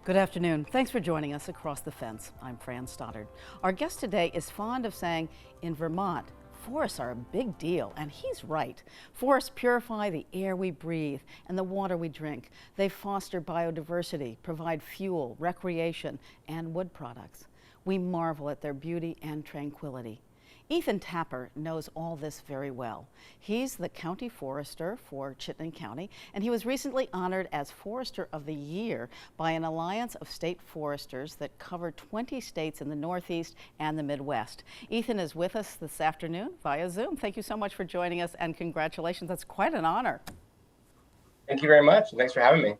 Good afternoon. Thanks for joining us across the fence. I'm Fran Stoddard. Our guest today is fond of saying, in Vermont, forests are a big deal, and he's right. Forests purify the air we breathe and the water we drink. They foster biodiversity, provide fuel, recreation, and wood products. We marvel at their beauty and tranquility. Ethan Tapper knows all this very well. He's the county forester for Chittenden County, and he was recently honored as Forester of the Year by an alliance of state foresters that cover 20 states in the Northeast and the Midwest. Ethan is with us this afternoon via Zoom. Thank you so much for joining us, and congratulations. That's quite an honor. Thank you very much. Thanks for having me.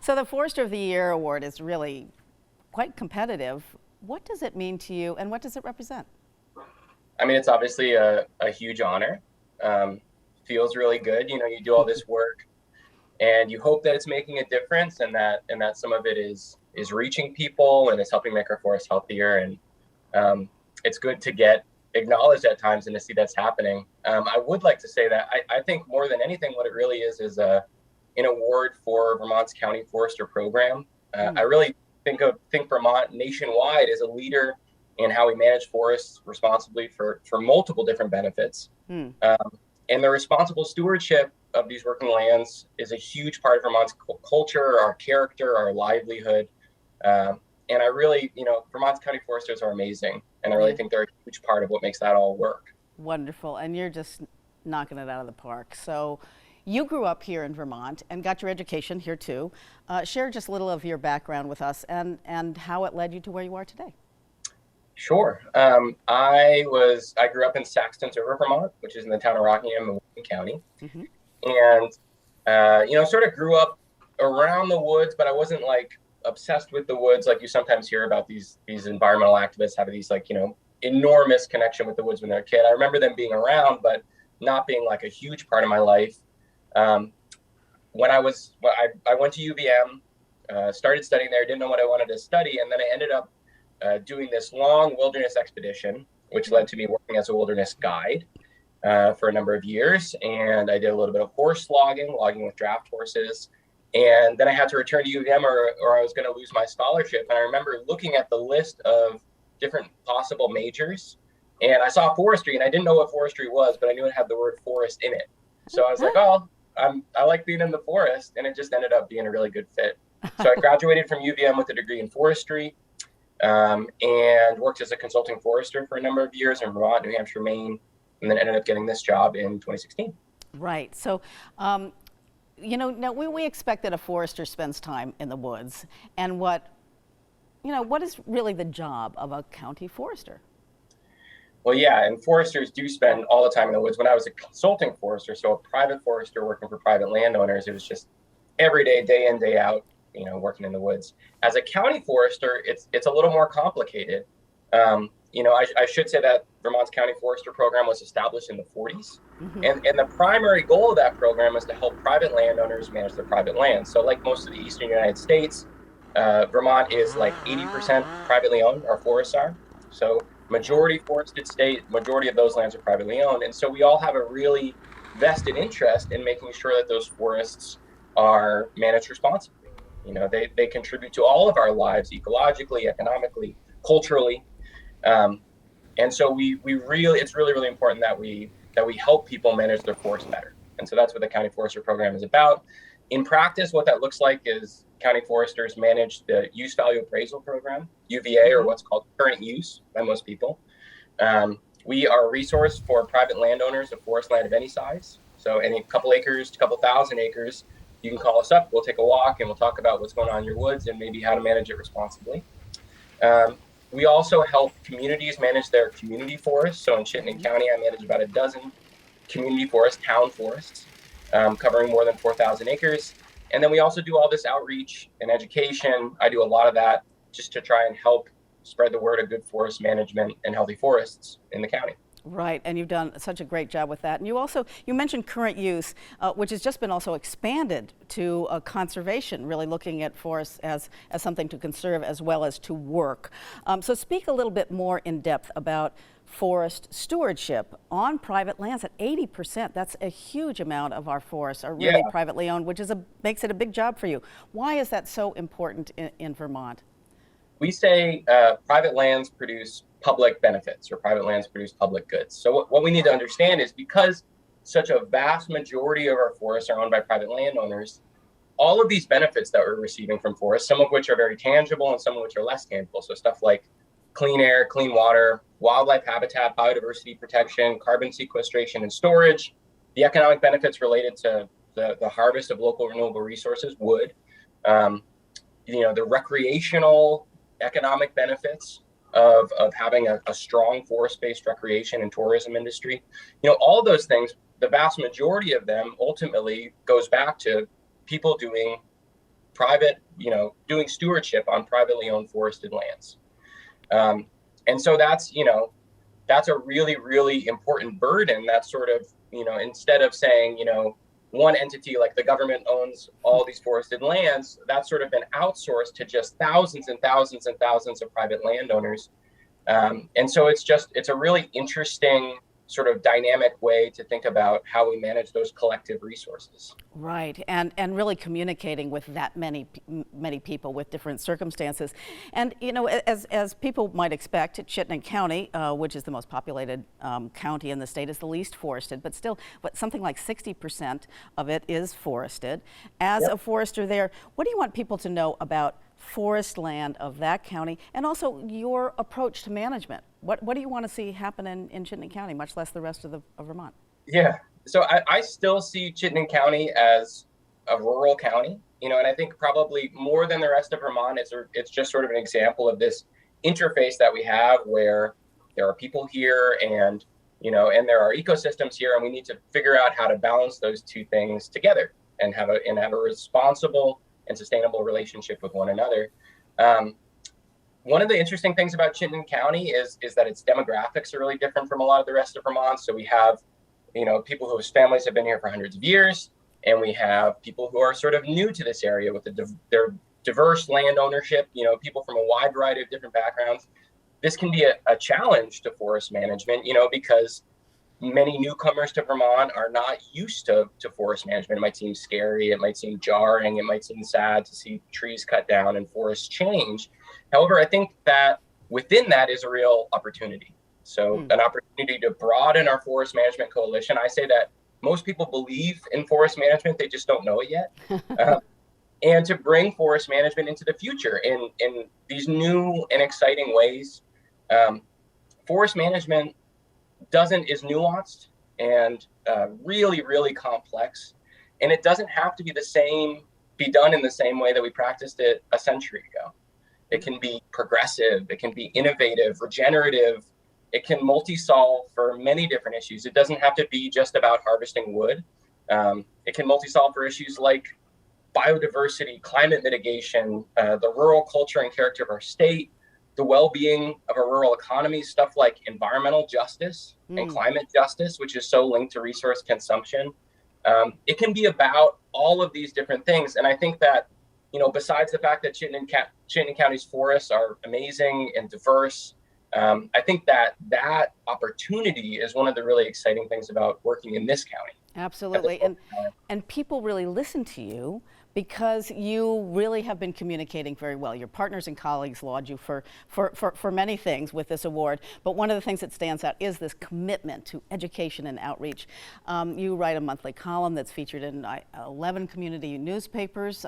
So the Forester of the Year award is really quite competitive. What does it mean to you, and what does it represent? I mean, it's obviously a huge honor. Feels really good. You know, you do all this work and you hope that it's making a difference, and that some of it is reaching people and is helping make our forests healthier. And it's good to get acknowledged at times and to see that's happening. I would like to say that I think more than anything, what it really is an award for Vermont's County Forester program. I really think Vermont nationwide as a leader and how we manage forests responsibly for multiple different benefits. And the responsible stewardship of these working lands is a huge part of Vermont's culture, our character, our livelihood. And I really, Vermont's county foresters are amazing. And I really think they're a huge part of what makes that all work. Wonderful. And you're just knocking it out of the park. So you grew up here in Vermont and got your education here too. Share just a little of your background with us and how it led you to where you are today. Sure. I grew up in Saxton's River, Vermont, which is in the town of Rockingham in Wilson County. And, sort of grew up around the woods, but I wasn't like obsessed with the woods. Like you sometimes hear about these environmental activists having these enormous connection with the woods when they're a kid. I remember them being around, but not being like a huge part of my life. When I went to UVM, started studying there, didn't know what I wanted to study. And then I ended up doing this long wilderness expedition, which led to me working as a wilderness guide for a number of years. And I did a little bit of horse logging with draft horses. And then I had to return to UVM or I was going to lose my scholarship. And I remember looking at the list of different possible majors. And I saw forestry, and I didn't know what forestry was, but I knew it had the word forest in it. So I was like, oh, I like being in the forest. And it just ended up being a really good fit. So I graduated from UVM with a degree in forestry. And worked as a consulting forester for a number of years in Vermont, New Hampshire, Maine, and then ended up getting this job in 2016. Right. So, now we expect that a forester spends time in the woods. And what is really the job of a county forester? Well, yeah, and foresters do spend all the time in the woods. When I was a consulting forester, so a private forester working for private landowners, it was just every day in, day out, working in the woods. As a county forester, it's a little more complicated. I should say that Vermont's County Forester program was established in the 40s. And the primary goal of that program is to help private landowners manage their private land. So like most of the eastern United States, Vermont is like 80% privately owned, our forests are. So majority forested state, majority of those lands are privately owned. And so we all have a really vested interest in making sure that those forests are managed responsibly. They contribute to all of our lives ecologically, economically, culturally. And so it's really important that we help people manage their forests better. And so that's what the County Forester program is about. In practice, what that looks like is county foresters manage the use value appraisal program, UVA, or what's called current use by most people. We are a resource for private landowners of forest land of any size. So any couple acres to couple thousand acres, you can call us up, we'll take a walk, and we'll talk about what's going on in your woods and maybe how to manage it responsibly. We also help communities manage their community forests. So in Chittenden County, I manage about a dozen community forests, town forests, covering more than 4,000 acres. And then we also do all this outreach and education. I do a lot of that just to try and help spread the word of good forest management and healthy forests in the county. Right, and you've done such a great job with that. And you mentioned current use, which has just been also expanded to conservation, really looking at forests as something to conserve as well as to work. So speak a little bit more in depth about forest stewardship on private lands at 80%. That's a huge amount of our forests are really privately owned, which makes it a big job for you. Why is that so important in Vermont? We say private lands produce public benefits, or private lands produce public goods. So what we need to understand is, because such a vast majority of our forests are owned by private landowners, all of these benefits that we're receiving from forests, some of which are very tangible and some of which are less tangible. So stuff like clean air, clean water, wildlife habitat, biodiversity protection, carbon sequestration and storage, the economic benefits related to the harvest of local renewable resources, wood, the recreational economic benefits of having a strong forest-based recreation and tourism industry. All those things, the vast majority of them ultimately goes back to people doing doing stewardship on privately owned forested lands. And so that's a really, really important burden. That's sort of, instead of saying, one entity like the government owns all these forested lands, that's sort of been outsourced to just thousands and thousands and thousands of private landowners. And so it's a really interesting sort of dynamic way to think about how we manage those collective resources. Right, and really communicating with that many people with different circumstances. And as people might expect, Chittenden County, which is the most populated county in the state, is the least forested, but still, something like 60% of it is forested. As a forester there, what do you want people to know about forest land of that county, and also your approach to management? What do you want to see happen in Chittenden County, much less the rest of Vermont? Yeah, so I still see Chittenden County as a rural county, and I think probably more than the rest of Vermont, it's just sort of an example of this interface that we have, where there are people here and there are ecosystems here, and we need to figure out how to balance those two things together and have a responsible and sustainable relationship with one another. One of the interesting things about Chittenden County is that its demographics are really different from a lot of the rest of Vermont. So we have, people whose families have been here for hundreds of years, and we have people who are sort of new to this area with their diverse land ownership, people from a wide variety of different backgrounds. This can be a challenge to forest management, because many newcomers to Vermont are not used to forest management. It might seem scary, it might seem jarring, it might seem sad to see trees cut down and forests change. However, I think that within that is a real opportunity. So an opportunity to broaden our forest management coalition. I say that most people believe in forest management, they just don't know it yet. And to bring forest management into the future in these new and exciting ways. Forest management is nuanced and really, really complex. And it doesn't have to be done in the same way that we practiced it a century ago. It can be progressive, it can be innovative, regenerative, it can multi-solve for many different issues. It doesn't have to be just about harvesting wood. It can multi-solve for issues like biodiversity, climate mitigation, the rural culture and character of our state, the well-being of a rural economy, stuff like environmental justice and climate justice, which is so linked to resource consumption. It can be about all of these different things. And I think that, besides the fact that Chittenden County's forests are amazing and diverse, I think that opportunity is one of the really exciting things about working in this county. Absolutely. And people really listen to you because you really have been communicating very well. Your partners and colleagues laud you for many things with this award, but one of the things that stands out is this commitment to education and outreach. You write a monthly column that's featured in 11 community newspapers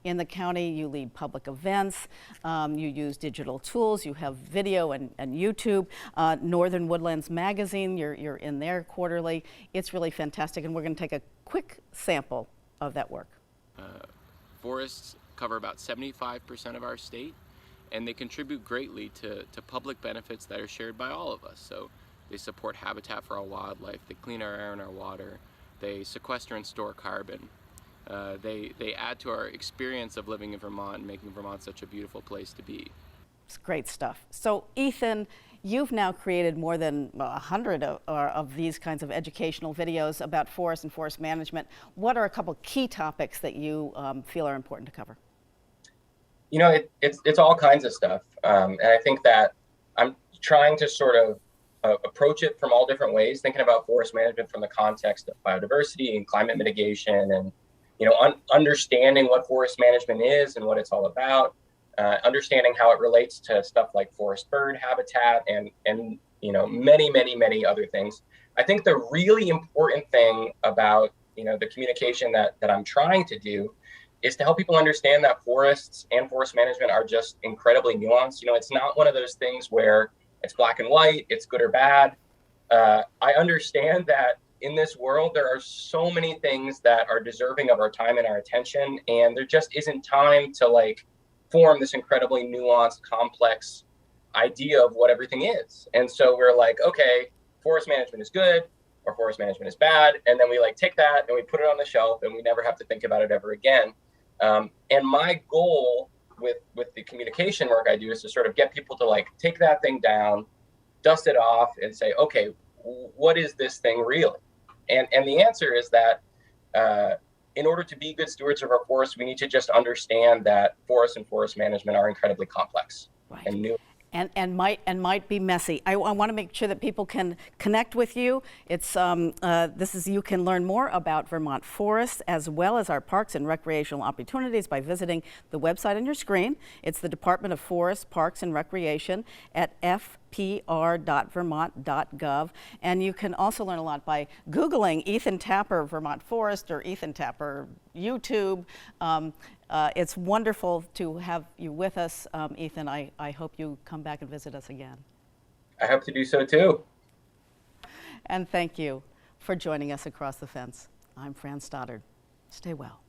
in the county. You lead public events. You use digital tools. You have video and YouTube. Northern Woodlands Magazine, you're in there quarterly. It's really fantastic, and we're going to take a quick sample of that work. Forests cover about 75% of our state, and they contribute greatly to public benefits that are shared by all of us. So they support habitat for our wildlife, they clean our air and our water, they sequester and store carbon. They add to our experience of living in Vermont and making Vermont such a beautiful place to be. It's great stuff. So Ethan, You've now created more than 100 of these kinds of educational videos about forests and forest management. What are a couple key topics that you feel are important to cover? You know, it's all kinds of stuff. And I think that I'm trying to sort of approach it from all different ways, thinking about forest management from the context of biodiversity and climate mitigation, and understanding what forest management is and what it's all about, understanding how it relates to stuff like forest bird habitat and many other things. I think the really important thing about the communication that I'm trying to do is to help people understand that forests and forest management are just incredibly nuanced. It's not one of those things where it's black and white, it's good or bad. I understand that in this world, there are so many things that are deserving of our time and our attention, and there just isn't time to form this incredibly nuanced, complex idea of what everything is. And so we're like, okay, forest management is good or forest management is bad. And then we take that and we put it on the shelf and we never have to think about it ever again. And my goal with the communication work I do is to sort of get people to take that thing down, dust it off, and say, okay, what is this thing really? And the answer is that in order to be good stewards of our forests, we need to just understand that forests and forest management are incredibly complex and new. And might be messy. I want to make sure that people can connect with you. You can learn more about Vermont forests as well as our parks and recreational opportunities by visiting the website on your screen. It's the Department of Forests, Parks and Recreation at fpr.vermont.gov. And you can also learn a lot by Googling Ethan Tapper Vermont Forest or Ethan Tapper YouTube. It's wonderful to have you with us, Ethan. I hope you come back and visit us again. I hope to do so too. And thank you for joining us across the fence. I'm Fran Stoddard. Stay well.